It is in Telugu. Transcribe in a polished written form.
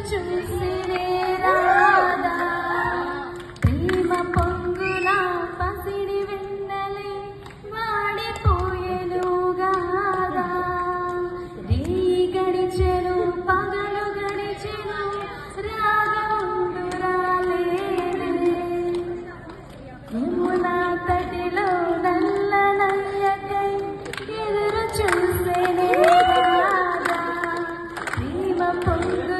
చూసినే రాదా ప్రేమ పొంగుల పసిడి వెన్నెలే వాడిపోయెను గాదా రేయి గడిచెను పగలు గడిచెను రాగముందు రాలేదే యమునా తటిలో నల్లనయ్యకై ఎదురు చూసేనే రాదా ప్రేమ పొంగు